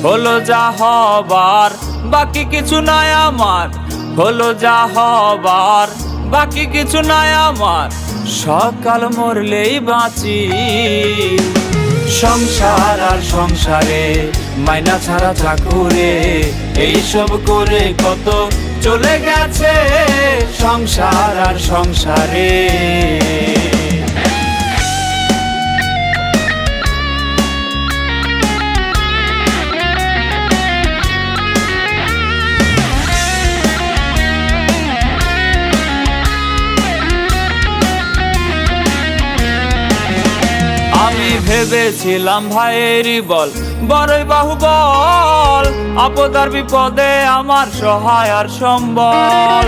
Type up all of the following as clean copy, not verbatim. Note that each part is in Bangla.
হলো যা হবার, বাকি কিছু নাই আমার। হলো যা হবার, বাকি কিছু নাই আমার। সকাল মরলেই বাঁচি। সংসার আর সংসারে, মাইনা ছাড়া চাকুরে, এইসব করে কত চলে গেছে সংসার আর সংসারে। আমি ভেবেছিলাম ভাইয়েরই বল, বড়ই বাহুবল, আপদার বিপদে আমার সহায় আর সম্বল।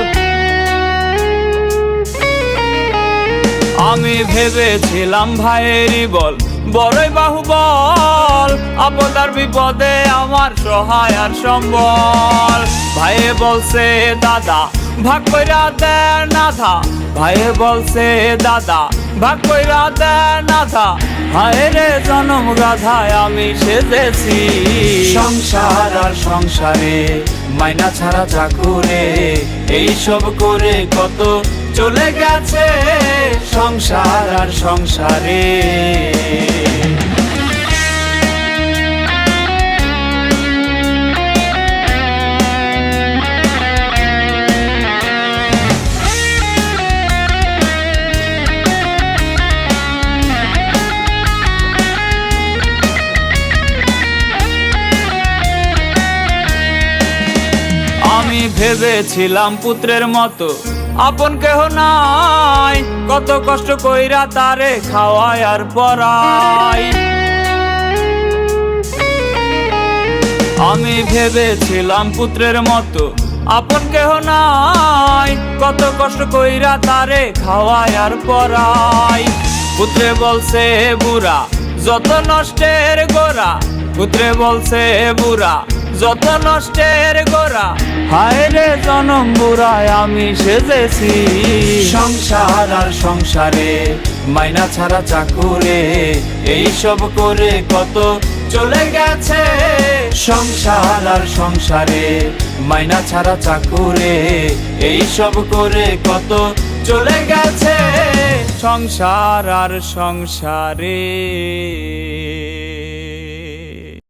আমি ভেবেছিলাম ভাইয়েরই বল, বড়ই বাহুবল, আপদার বিপদে আমার সহায় আর সম্বল। ভাইয়ে বলছে দাদা ভাগ কইরা দে নাথা, ভাইয়ে বলছে দাদা ভাগ কইরা দে নাথা। হায় রে জনম গাধায় আমি সেজেছি। সংসার আর সংসারে, মাইনা ছাড়া চাকুরে, এইসব করে কত চলে গেছে সংসার আর সংসারে। আমি ভেবেছিলাম পুত্রের মতো আপন কেহ নাই, কত কষ্ট কইরা তারে খাওয়ায় আর পরাই। আমি ভেবেছিলাম পুত্রের মতো আপন কেহ নাই, কত কষ্ট কইরা তারে খাওয়ায় আর পরাই। পুত্রে বলছে বুড়া যত নষ্টের গোড়া, পুত্রে বলছে বুড়া যত নষ্টের গোড়া। হায় রে জনম বুড়ায় আমি সেজেছি। সংসার আর সংসারে, মাইনা ছাড়া চাকুরে, এইসব করে কত চলে গেছে সংসার আর সংসারে, মাইনা ছাড়া চাকুরে, এইসব করে কত চলে গেছে সংসার আর সংসারে।